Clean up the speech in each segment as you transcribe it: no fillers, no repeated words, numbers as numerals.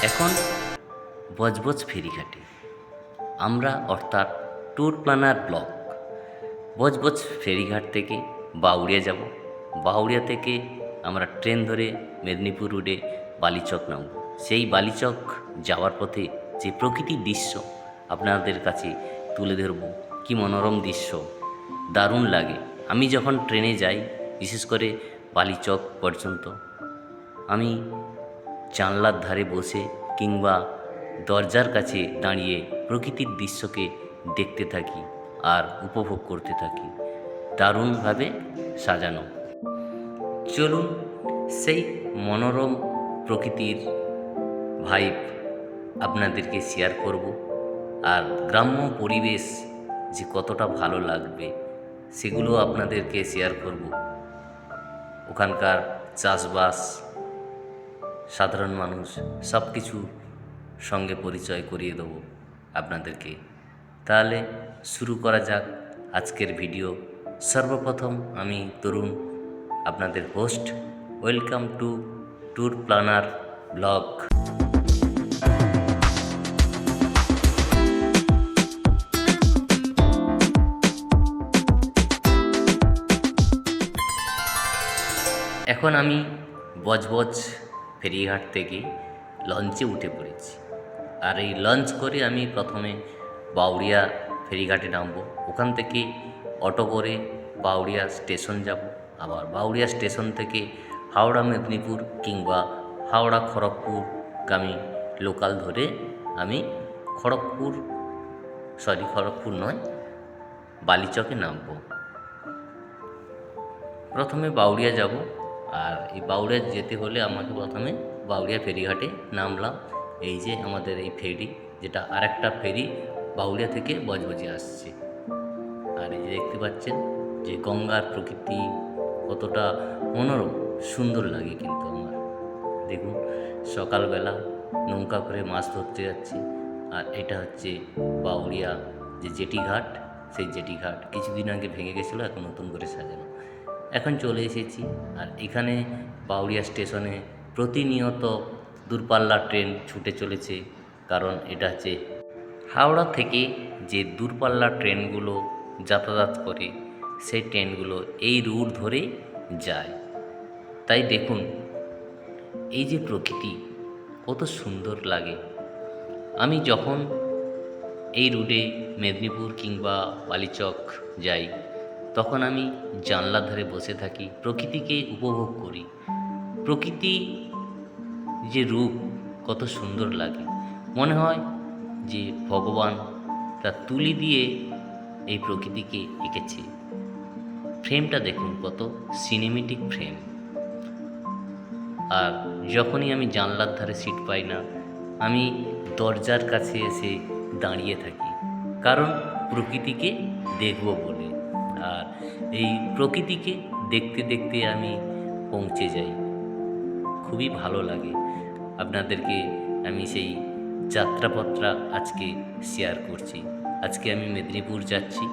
এখন বজবজ ফেরিঘাটে আমরা অর্থাৎ ট্যুর প্ল্যানার ব্লক বজবজ ফেরিঘাট থেকে বাউড়িয়া যাব। বাউড়িয়া থেকে আমরা ট্রেন ধরে মেদিনীপুর রোডে বালিচক নামব। সেই বালিচক যাওয়ার পথে যে প্রকৃতির দৃশ্য আপনাদের কাছে তুলে ধরব, কি মনোরম দৃশ্য, দারুণ লাগে। আমি যখন ট্রেনে যাই, বিশেষ করে বালিচক পর্যন্ত, আমি জানলার ধারে বসে কিংবা দরজার কাছে দাঁড়িয়ে প্রকৃতির দৃশ্যকে দেখতে থাকি আর উপভোগ করতে থাকি। দারুণভাবে সাজানো। চলুন সেই মনোরম প্রকৃতির ভাইব আপনাদেরকে শেয়ার করব, আর গ্রাম্য পরিবেশ যে কতটা ভালো লাগবে সেগুলো আপনাদেরকে শেয়ার করব। ওখানকার চাষবাস, সাধারণ মানুষ, সব কিছু সঙ্গে পরিচয় করিয়ে দেবো আপনাদেরকে। তাহলে শুরু করা যাক আজকের ভিডিও। সর্বপ্রথম আমি তরুণ, আপনাদের host. Welcome to tour planner blog. এখন আমি বজবজ ফেরিঘাট থেকে লঞ্চে উঠে পড়েছি, আর এই লঞ্চ করে আমি প্রথমে বাউড়িয়া ফেরিঘাটে নামবো। ওখান থেকে অটো করে বাউড়িয়া স্টেশন যাব। আবার বাউড়িয়া স্টেশন থেকে হাওড়া মেদিনীপুর কিংবা হাওড়া খড়গপুরগামী লোকাল ধরে আমি খড়গপুর নয়, বালিচকে নামবো। প্রথমে বাউড়িয়া যাব, আর এই বাউড়িয়া যেতে হলে আমাকে প্রথমে বাউড়িয়া ফেরিঘাটে নামলাম। এই যে আমাদের এই ফেরি, যেটা আরেকটা ফেরি বাউড়িয়া থেকে বজবজে আসছে। আর এই যে দেখতে পাচ্ছেন যে গঙ্গার প্রকৃতি কতটা মনোরম, সুন্দর লাগে কিন্তু আমার। দেখুন, সকালবেলা নৌকা করে মাছ ধরতে যাচ্ছি। আর এটা হচ্ছে বাউড়িয়া যে জেটি ঘাট, সেই জেটি ঘাট কিছুদিন আগে ভেঙে গেছিলো, এখন নতুন করে সাজানো। এখন চলে এসেছি, আর এখানে বাউড়িয়া স্টেশনে প্রতিনিয়ত দূরপাল্লার ট্রেন ছুটে চলেছে। কারণ এটা হচ্ছে হাওড়া থেকে যে দূরপাল্লার ট্রেনগুলো যাতায়াত করে, সেই ট্রেনগুলো এই রুট ধরে যায়। তাই দেখুন এই যে প্রকৃতি কত সুন্দর লাগে। আমি যখন এই রুটে মেদিনীপুর কিংবা বালিচক যাই, তখন আমি জানলার ধারে বসে থাকি, প্রকৃতিকে উপভোগ করি। প্রকৃতি যে রূপ কত সুন্দর লাগে, মনে হয় যে ভগবান তার তুলি দিয়ে এই প্রকৃতিকে এঁকেছে। ফ্রেমটা দেখুন কত সিনেমেটিক ফ্রেম। আর যখনই আমি জানলার ধারে সিট পাই না, আমি দরজার কাছে এসে দাঁড়িয়ে থাকি, কারণ প্রকৃতিকে দেখব বলে। আর এই প্রকৃতিকে দেখতে দেখতে আমি পৌঁছে যাই, খুবই ভালো লাগে। আপনাদেরকে আমি সেই যাত্রাপত্রা আজকে শেয়ার করছি। আজকে আমি মেদিনীপুর যাচ্ছি,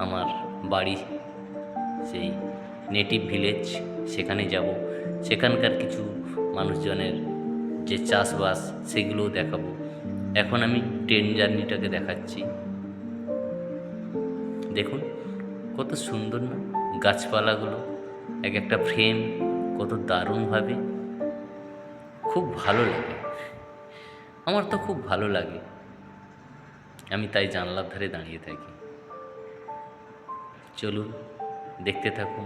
আমার বাড়ি সেই নেটিভ ভিলেজ, সেখানে যাব। সেখানকার কিছু মানুষজনের যে চাষবাস, সেগুলোও দেখাবো। এখন আমি ট্রেন জার্নিটাকে দেখাচ্ছি। দেখুন কত সুন্দর না, গাছপালাগুলো এক একটা ফ্রেম, কত দারুণভাবে, খুব ভালো লাগে। আমার তো খুব ভালো লাগে, আমি তাই জানলার ধারে দাঁড়িয়ে থাকি। চলুন দেখতে থাকুন।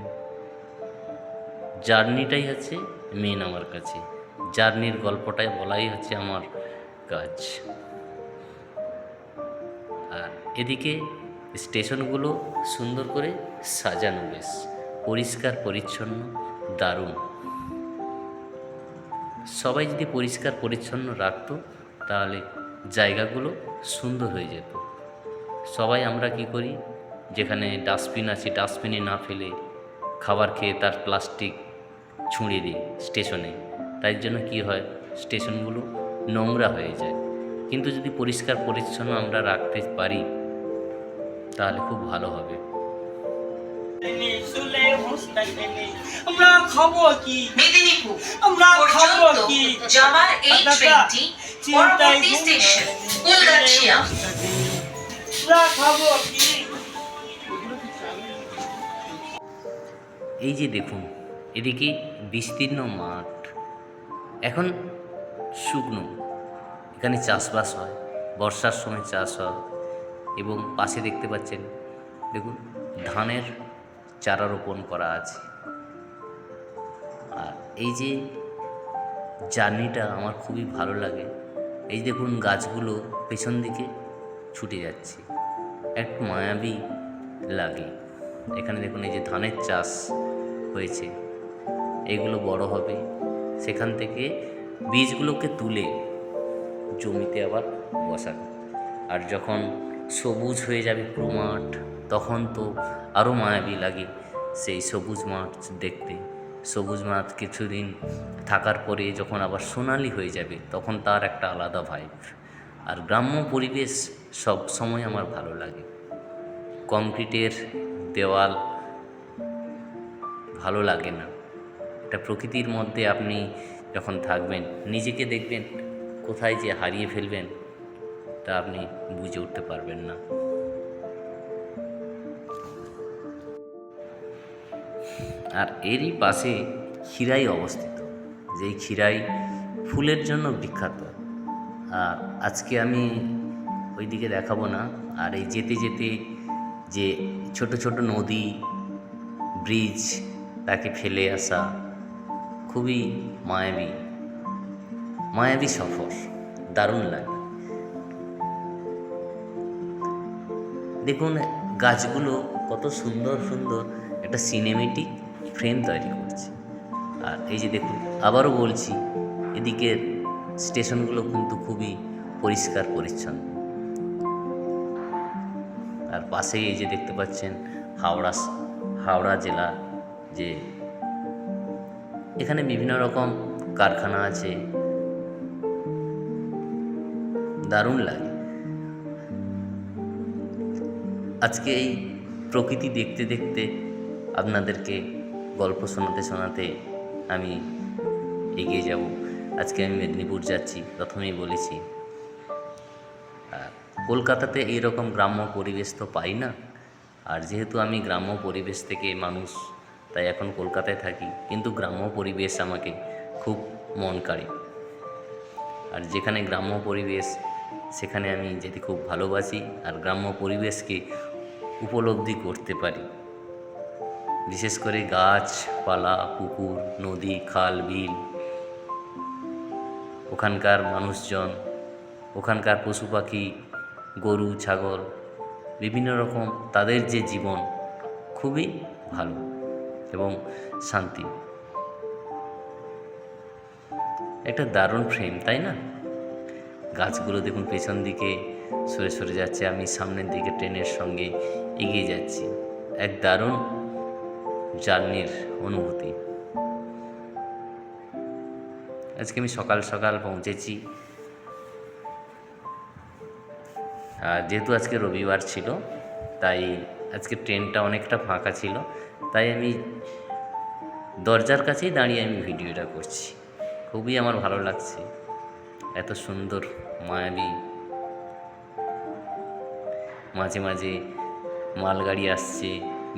জার্নিটাই হচ্ছে মেন আমার কাছে, জার্নির গল্পটাই বলাই হচ্ছে আমার কাজ। আর এদিকে স্টেশনগুলো সুন্দর করে সাজানো, বেশ পরিষ্কার পরিচ্ছন্ন, দারুণ। সবাই যদি পরিষ্কার পরিচ্ছন্ন রাখতো, তাহলে জায়গাগুলো সুন্দর হয়ে যেত। সবাই আমরা কি করি, যেখানে ডাস্টবিন আছে ডাস্টবিনে না ফেলে খাবার খেয়ে তার প্লাস্টিক ছুঁড়ে দিই স্টেশনে। তাই জন্য কি হয়, স্টেশনগুলো নোংরা হয়ে যায়। কিন্তু যদি পরিষ্কার পরিচ্ছন্ন আমরা রাখতে পারি, তাহলে খুব ভালো হবে। শুলে মুস্তাকিনি আমরা খাবো কি মেদিনীপুর আমরা খাবো পর্যন্ত কি যাওয়ার এই ট্রেনটি চিন্তায় পরবর্তী স্টেশন কুলগাছিয়া। আমরা খাবো কি। এই যে দেখুন, এদিকে বিস্তীর্ণ মাঠ, এখন শুকনো, এখানে চাষবাস হয়, বর্ষার সময় চাষ হয়। এবং পাশে দেখতে পাচ্ছেন, দেখুন ধানের চারা রোপণ করা আছে। আর এই যে জার্নিটা আমার খুবই ভালো লাগে। এই দেখুন গাছগুলো পেছন দিকে ছুটে যাচ্ছে, একটু মায়াবী লাগে। এখানে দেখুন এই যে ধানের চাষ হয়েছে, এগুলো বড় হবে, সেখান থেকে বীজগুলোকে তুলে জমিতে আবার বসাবে। আর যখন সবুজ হয়ে যাবে পুরো মাঠ, তখন তো আরও মায়াবী লাগে সেই সবুজ মাঠ দেখতে। সবুজ মাঠ কিছুদিন থাকার পরে যখন আবার সোনালি হয়ে যাবে, তখন তার একটা আলাদা ভাইব। আর গ্রাম্য পরিবেশ সব সময় আমার ভালো লাগে। কংক্রিটের দেওয়াল ভালো লাগে না। এটা প্রকৃতির মধ্যে আপনি যখন থাকবেন, নিজেকে দেখবেন কোথায় যে হারিয়ে ফেলবেন তা আপনি বুঝে উঠতে পারবেন না। আর এরই পাশে ক্ষীরাই অবস্থিত, যেই ক্ষীরাই ফুলের জন্য বিখ্যাত। আর আজকে আমি ওইদিকে দেখাবো না। আর এই যেতে যেতে যে ছোট ছোট নদী, ব্রিজ, তাকে ফেলে আসা, খুবই মায়াবী মায়াবী সফর, দারুণ লাগে। দেখুন গাছগুলো কত সুন্দর সুন্দর একটা সিনেমেটিক ফ্রেম তৈরি করছে। আর এই যে দেখুন, আবারও বলছি, এদিকের স্টেশনগুলো কিন্তু খুবই পরিষ্কার পরিচ্ছন্ন। আর পাশেই এই যে দেখতে পাচ্ছেন হাওড়া জেলা, যে এখানে বিভিন্ন রকম কারখানা আছে, দারুণ লাগে। আজকে এই প্রকৃতি দেখতে দেখতে আপনাদেরকে গল্প শোনাতে শোনাতে আমি এগিয়ে যাব। আজকে আমি মেদিনীপুর যাচ্ছি, প্রথমেই বলেছি। আর কলকাতাতে এইরকম গ্রাম্য পরিবেশ তো পাই না। আর যেহেতু আমি গ্রাম্য পরিবেশ থেকে মানুষ, তাই এখন কলকাতায় থাকি, কিন্তু গ্রাম্য পরিবেশ আমাকে খুব মন কাড়ে। আর যেখানে গ্রাম্য পরিবেশ, সেখানে আমি যেতে খুব ভালোবাসি। আর গ্রাম্য পরিবেশকে উপলব্ধি করতে পারি, বিশেষ করে গাছপালা, পুকুর, নদী, খাল, বিল, ওখানকার মানুষজন, ওখানকার পশু পাখি, গরু, ছাগল, বিভিন্ন রকম তাদের যে জীবন, খুবই ভালো এবং শান্তি। একটা দারুণ ফ্রেম, তাই না? গাছগুলো দেখুন পেছন দিকে সরে সরে যাচ্ছে, আমি সামনের দিকে ট্রেনের সঙ্গে এগিয়ে যাচ্ছি। এক দারুণ জার্নির অনুভূতি। আজকে আমি সকাল সকাল পৌঁছেছি। আর যেহেতু আজকে রবিবার ছিল, তাই আজকে ট্রেনটা অনেকটা ফাঁকা ছিল, তাই আমি দরজার কাছেই দাঁড়িয়ে আমি ভিডিওটা করছি। খুবই আমার ভালো লাগছে, এত সুন্দর মায়াবী। মাঝে মাঝে মালগাড়ি আসছে,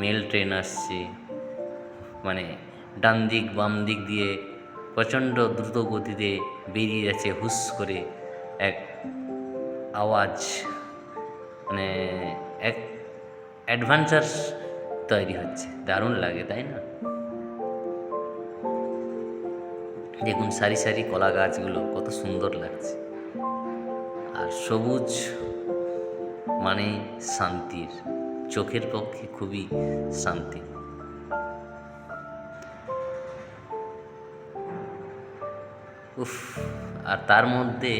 মেল ট্রেন আসছে, মানে ডান দিক বাম দিক দিয়ে প্রচণ্ড দ্রুত গতিতে বেরিয়ে যাচ্ছে, হুস করে এক আওয়াজ, মানে এক অ্যাডভেঞ্চার তৈরি হচ্ছে, দারুণ লাগে, তাই না? দেখুন সারি সারি কলা গাছগুলো কত সুন্দর লাগছে। আর সবুজ মানে শান্তির, চোখের পক্ষে খুবই শান্তি। উফ! আর তার মধ্যে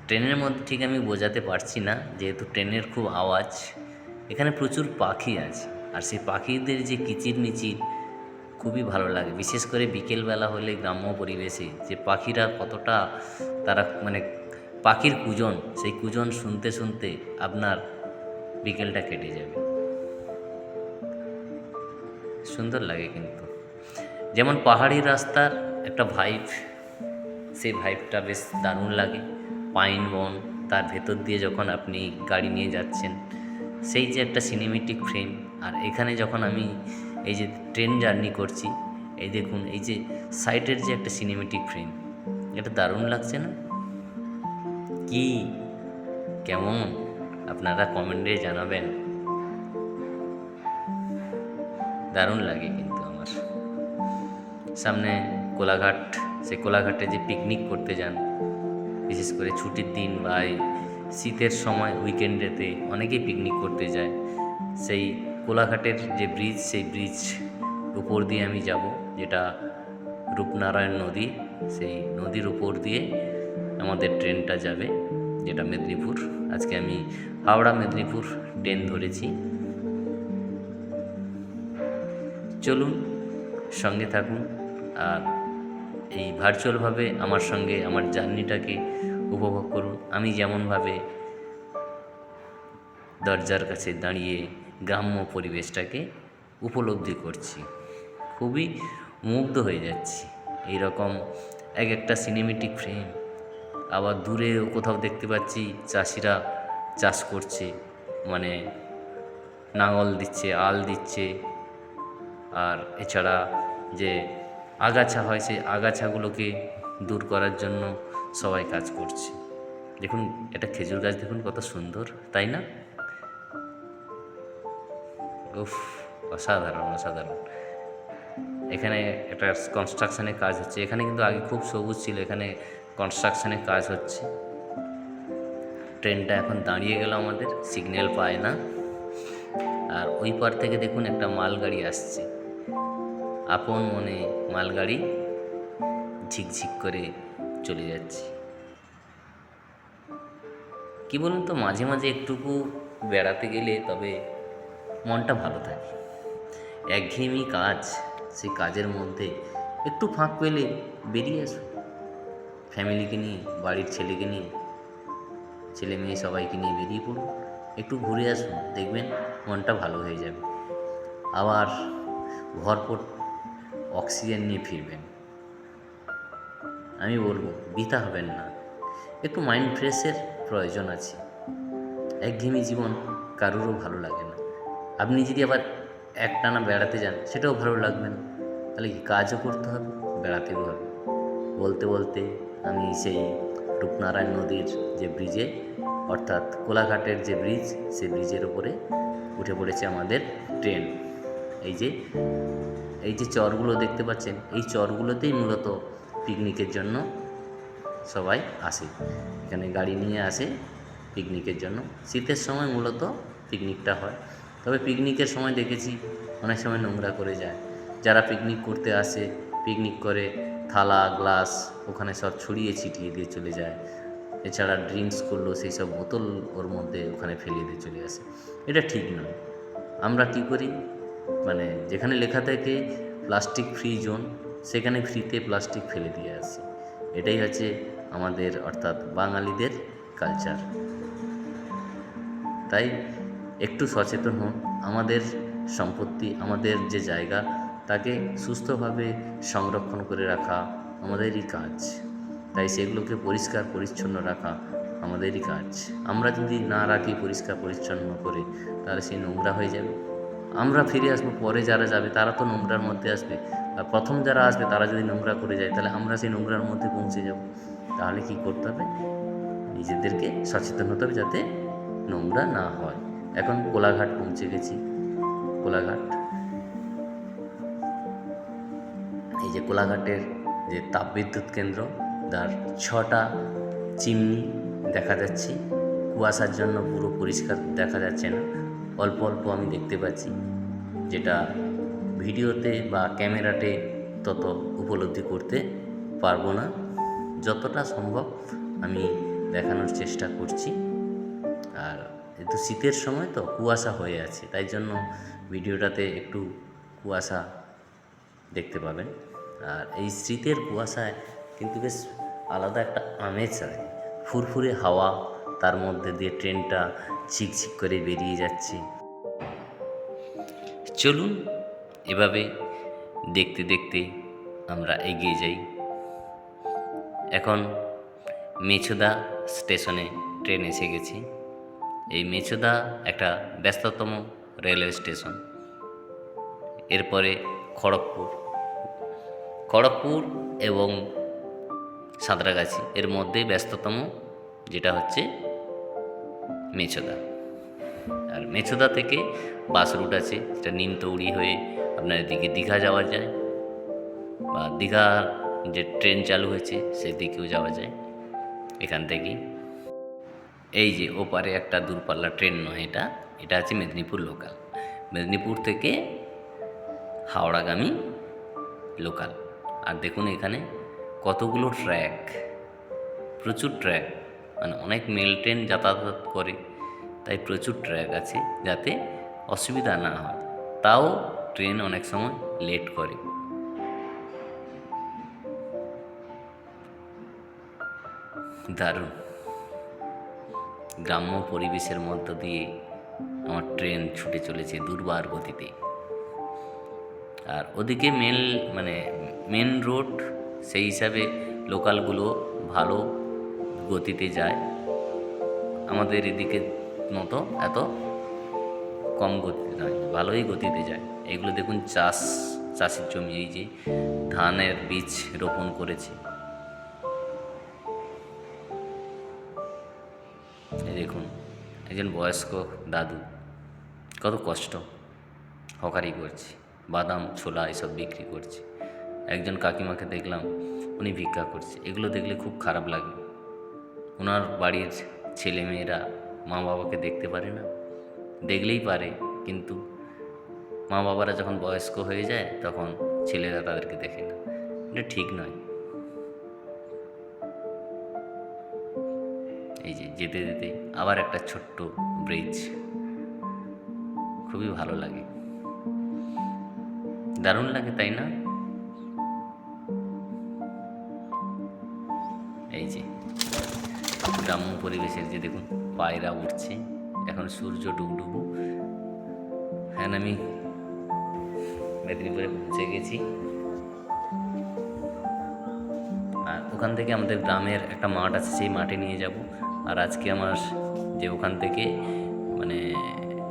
ট্রেনের মধ্যে ঠিক আমি বোঝাতে পারছি না, যেহেতু ট্রেনের খুব আওয়াজ। এখানে প্রচুর পাখি আছে, আর সেই পাখিদের যে কিচিরমিচির খুবই ভালো লাগে। বিশেষ করে বিকেলবেলা হলে গ্রাম্য পরিবেশে যে পাখিরা কতটা, তারা মানে পাখির কুজন, সেই কুজন শুনতে শুনতে আপনার বিকেলটা কেটে যাবে। সুন্দর লাগে কিন্তু, যেমন পাহাড়ি রাস্তার একটা ভাইব, সেই ভাইবটা বেশ দারুণ লাগে। পাইন বন, তার ভেতর দিয়ে যখন আপনি গাড়ি নিয়ে যাচ্ছেন, সেই যে একটা সিনেমেটিক ফ্রেম। আর এখানে যখন আমি এই যে ট্রেন জার্নি করছি, এই দেখুন এই যে সাইডের যে একটা সিনেমেটিক ফ্রেম, এটা দারুণ লাগছে না? কি কেমন আপনারা কমেন্টে জানাবেন। দারুণ লাগে কিন্তু আমার। সামনে কোলাঘাট, সেই কোলাঘাটে যে পিকনিক করতে যান, বিশেষ করে ছুটির দিন বা এই শীতের সময় উইকেন্ডেতে অনেকেই পিকনিক করতে যায়। সেই কোলাঘাটের যে ব্রিজ, সেই ব্রিজ উপর দিয়ে আমি যাব, যেটা রূপনারায়ণ নদী, সেই নদীর উপর দিয়ে আমাদের ট্রেনটা যাবে, যেটা মেদিনীপুর। আজকে আমি হাওড়া মেদিনীপুর ট্রেন ধরেছি। চলুন, সঙ্গে থাকুন আর এই ভার্চুয়ালভাবে আমার সঙ্গে আমার জার্নিটাকে উপভোগ করুন। আমি যেমনভাবে দরজার কাছে দাঁড়িয়ে গ্রাম্য পরিবেশটাকে উপলব্ধি করছি, খুবই মুগ্ধ হয়ে যাচ্ছি। এই রকম এক একটা সিনেমেটিক ফ্রেম। আবার দূরে কোথাও দেখতে পাচ্ছি চাষিরা চাষ করছে, মানে নাঙল দিচ্ছে, আল দিচ্ছে। আর এছাড়া যে আগাছা হয়, সেই আগাছাগুলোকে দূর করার জন্য সবাই কাজ করছে। দেখুন, এটা খেজুর গাছ, দেখুন কত সুন্দর, তাই না? উফ, অসাধারণ অসাধারণ। এখানে একটা কনস্ট্রাকশানের কাজ হচ্ছে। এখানে কিন্তু আগে খুব সবুজ ছিল, এখানে কনস্ট্রাকশানের কাজ হচ্ছে। ট্রেনটা এখন দাঁড়িয়ে গেল, আমাদের সিগন্যাল পায় না। আর ওই পার থেকে দেখুন একটা মালগাড়ি আসছে, আপন মনে মালগাড়ি ঝিকঝিক করে চলে যাচ্ছে। কি বলুন তো, মাঝে মাঝে একটুকু বেড়াতে গেলে তবে মনটা ভালো থাকে। একঘেয়েমি কাজ, সেই কাজের মধ্যে একটু ফাঁক পেলে বেরিয়ে আসুন, ফ্যামিলিকে নিয়ে, বাড়ির ছেলেকে নিয়ে, ছেলে মেয়ে সবাইকে নিয়ে বেরিয়ে পড়ুন, একটু ঘুরে আসুন, দেখবেন মনটা ভালো হয়ে যাবে। আবার ভরপুর অক্সিজেন নিয়ে ফিরবেন। আমি বলবো বৃথা হবেন না, একটু মাইন্ড ফ্রেশের প্রয়োজন আছে। একঘেয়েমি জীবন কারোরও ভালো লাগে না। আপনি যদি আবার একটানা বেড়াতে যান, সেটাও ভালো লাগবে না। তাহলে কি, কাজও করতে হবে, বেড়াতেও হবে। বলতে বলতে আমি সেই রূপনারায়ণ নদীর যে ব্রিজে, অর্থাৎ কোলাঘাটের যে ব্রিজ, সেই ব্রিজের উপরে উঠে পড়েছে আমাদের ট্রেন। এই যে চরগুলো দেখতে পাচ্ছেন, এই চরগুলোতেই মূলত পিকনিকের জন্য সবাই আসে। এখানে গাড়ি নিয়ে আসে পিকনিকের জন্য। শীতের সময় মূলত পিকনিকটা হয়। তবে পিকনিকের সময় দেখেছি অনেক সময় নোংরা করে যায়। যারা পিকনিক করতে আসে, পিকনিক করে থালা গ্লাস ওখানে সব ছড়িয়ে ছিটিয়ে দিয়ে চলে যায়। এছাড়া ড্রিঙ্কস করলো, সেই সব বোতল ওর মধ্যে ওখানে ফেলিয়ে দিয়ে চলে আসে। এটা ঠিক নয়। আমরা কী করি, মানে যেখানে লেখা থাকে প্লাস্টিক ফ্রি জোন, সেখানে ফ্রিতে প্লাস্টিক ফেলে দিয়ে আসি। এটাই হচ্ছে আমাদের, অর্থাৎ বাঙালিদের কালচার। তাই একটু সচেতন হন। আমাদের সম্পত্তি, আমাদের যে জায়গা, তাকে সুস্থভাবে সংরক্ষণ করে রাখা আমাদেরই কাজ। তাই সেগুলোকে পরিষ্কার পরিচ্ছন্ন রাখা আমাদেরই কাজ। আমরা যদি না রাখি পরিষ্কার পরিচ্ছন্ন করে, তাহলে সেই নোংরা হয়ে যাবে। আমরা ফিরে আসবো, পরে যারা যাবে তারা তো নোংরার মধ্যে আসবে। আর প্রথম যারা আসবে তারা যদি নোংরা করে যায়, তাহলে আমরা সেই নোংরার মধ্যে পৌঁছে যাব। তাহলে কি করতে হবে, নিজেদেরকে সচেতন হতে হবে যাতে নোংরা না হয়। এখন কোলাঘাট পৌঁছে গেছি। কোলাঘাট, এই যে কোলাঘাটের যে তাপবিদ্যুৎ কেন্দ্র, তার 6টা চিমনি দেখা যাচ্ছে। কুয়াশার জন্য পুরো পরিষ্কার দেখা যাচ্ছে না, অল্প অল্প আমি দেখতে পাচ্ছি, যেটা ভিডিওতে বা ক্যামেরাতে তত উপলব্ধি করতে পারবো না। যতটা সম্ভব আমি দেখানোর চেষ্টা করছি। আর যেহেতু শীতের সময় তো কুয়াশা হয়ে আছে, তাই জন্য ভিডিওটাতে একটু কুয়াশা দেখতে পাবেন। আর এই শীতের কুয়াশায় কিন্তু বেশ আলাদা একটা আমেজ হয়, ফুরফুরে হাওয়া, তার মধ্যে দিয়ে ট্রেনটা ঝিকঝিক করে বেরিয়ে যাচ্ছে। চলুন এভাবে দেখতে দেখতে আমরা এগিয়ে যাই। এখন মেছুদা স্টেশনে ট্রেন এসে গেছে। এই মেছুদা একটা ব্যস্ততম রেলওয়ে স্টেশন। এরপরে খড়গপুর এবং সাঁতরাগাছি এর মধ্যে ব্যস্ততম যেটা হচ্ছে মেছুদা। আর মেছুদা থেকে বাস রুট আছে, যেটা নিমতৌড়ি হয়ে আপনার এদিকে দীঘা যাওয়া যায়, বা দীঘা যে ট্রেন চালু হয়েছে সেদিকেও যাওয়া যায় এখান থেকেই। এই যে ওপারে একটা দূরপাল্লা ট্রেন নয়, এটা হচ্ছে মেদিনীপুর লোকাল। মেদিনীপুর থেকে হাওড়াগামী লোকাল। আর দেখুন এখানে কতগুলো ট্র্যাক, প্রচুর ট্র্যাক, মানে অনেক মেল ট্রেন যাতায়াত করে, তাই প্রচুর ট্র্যাক আছে যাতে অসুবিধা না হয়। তাও ট্রেন অনেক সময় লেট করে। দারুণ গ্রাম্য পরিবেশের মধ্য দিয়ে আমার ট্রেন ছুটে চলেছে দুর্বার গতিতে। আর ওদিকে মেন রোড, সেই হিসাবে লোকালগুলো ভালো গতিতে যায়, আমাদের এদিকে মতো এত কম গতিতে নয়, ভালোই গতিতে যায়। এগুলো দেখুন চাষের জমি, এই যে ধানের বীজ রোপণ করেছে। এই দেখুন একজন বয়স্ক দাদু কত কষ্ট, হকারি করছে, বাদাম ছোলা এসব বিক্রি করছে। একজন কাকিমাকে দেখলাম উনি ভিক্ষা করছে। এগুলো দেখলে খুব খারাপ লাগে। ওনার বাড়ির ছেলেমেয়েরা মা বাবাকে দেখতে পারে না, দেখলেই পারে, কিন্তু মা বাবারা যখন বয়স্ক হয়ে যায় তখন ছেলেরা তাদেরকে দেখে না। এটা ঠিক নয়। এই যে যেতে যেতে আবার একটা ছোট্ট ব্রিজ, খুবই ভালো লাগে, দারুণ লাগে, তাই না? এই যে গ্রাম্য পরিবেশের যে দেখুন পায়রা উঠছে, এখন সূর্য ডুবডুবু। হ্যাঁ, আমি মেদিনীপুরে পৌঁছে গেছি। আর ওখান থেকে আমাদের গ্রামের একটা মাঠ আছে, সেই মাঠে নিয়ে যাব। আর আজকে আমার যে ওখান থেকে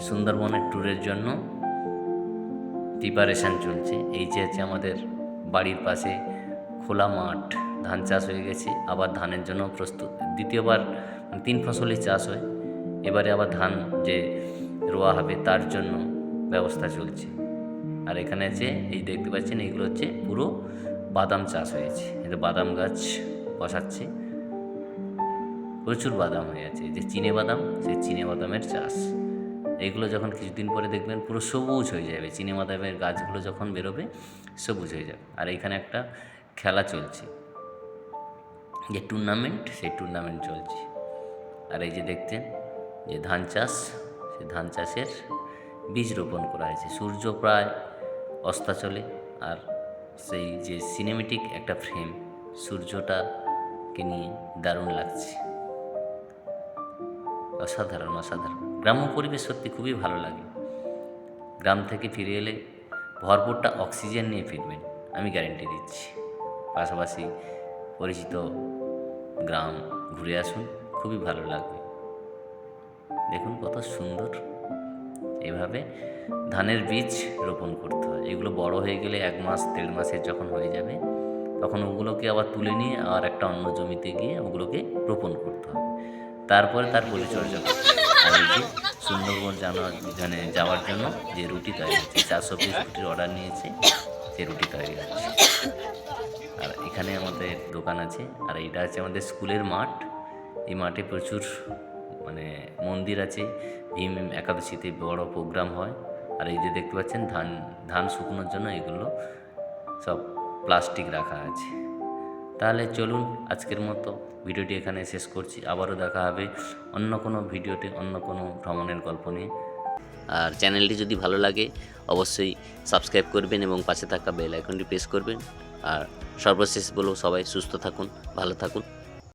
সুন্দরবনের ট্যুরের জন্য প্রিপারেশান চলছে। এই যে হচ্ছে আমাদের বাড়ির পাশে খোলা মাঠ, ধান চাষ হয়ে গেছে, আবার ধানের জন্য প্রস্তুত। দ্বিতীয়বার 3 ফসলি চাষ হয়, এবারে আবার ধান যে রোয়া হবে তার জন্য ব্যবস্থা চলছে। আর এখানে আছে এই দেখতে পাচ্ছেন, এইগুলো হচ্ছে পুরো বাদাম চাষ হয়েছে। এটা বাদাম গাছ বসাচ্ছে, প্রচুর বাদাম হয়ে আছে। যে চিনে বাদাম, সেই চিনে বাদামের চাষ। এইগুলো যখন কিছুদিন পরে দেখবেন পুরো সবুজ হয়ে যাবে, চিনে বাদামের গাছগুলো যখন বেরোবে সবুজ হয়ে যাবে। আর এইখানে একটা খেলা চলছে, যে টুর্নামেন্ট, সেই টুর্নামেন্ট চলছে। আর এই যে দেখছেন যে ধান চাষ, সেই ধান চাষের বীজ রোপণ করা হয়েছে। সূর্য প্রায় অস্তাচলে, আর সেই যে সিনেমেটিক একটা ফ্রেম, সূর্যটাকে নিয়ে দারুণ লাগছে, অসাধারণ অসাধারণ। গ্রাম্য পরিবেশ সত্যি খুবই ভালো লাগে। গ্রাম থেকে ফিরে এলে ভরপুরটা অক্সিজেন নিয়ে ফিরবেন, আমি গ্যারেন্টি দিচ্ছি। পাশাপাশি পরিচিত গ্রাম ঘুরে আসুন, খুবই ভালো লাগবে। দেখুন কত সুন্দর। এভাবে ধানের বীজ রোপণ করতে হয়। এগুলো বড় হয়ে গেলে 1 মাস 1.5 মাসের যখন হয়ে যাবে, তখন ওগুলোকে আবার তুলে নিয়ে আর একটা অন্য জমিতে গিয়ে ওগুলোকে রোপণ করতে হবে। তারপরে তার পরিচর্যা করতে হবে। আর এই যে সুন্দরবন যাওয়ার জন্য যে রুটি তৈরি হচ্ছে, 400 পিস রুটির অর্ডার নিয়েছে, সে রুটি তৈরি হচ্ছে। আর এখানে আমাদের দোকান আছে। আর এইটা হচ্ছে আমাদের স্কুলের মাঠ। এই মাঠে প্রচুর মন্দির আছে, ভীম একাদশীতে বড় প্রোগ্রাম হয়। আর এই যে দেখতে পাচ্ছেন ধান শুকনোর জন্য এগুলো সব প্লাস্টিক রাখা আছে। তাহলে চলুন আজকের মতো ভিডিওটি এখানে শেষ করছি। আবারও দেখা হবে অন্য কোনো ভিডিওতে, অন্য কোনো ভ্রমণের গল্প নিয়ে। আর চ্যানেলটি যদি ভালো লাগে অবশ্যই সাবস্ক্রাইব করবেন এবং পাশে থাকা বেল আইকনটি প্রেস করবেন। আর সর্বশেষ বলব, সবাই সুস্থ থাকুন, ভালো থাকুন।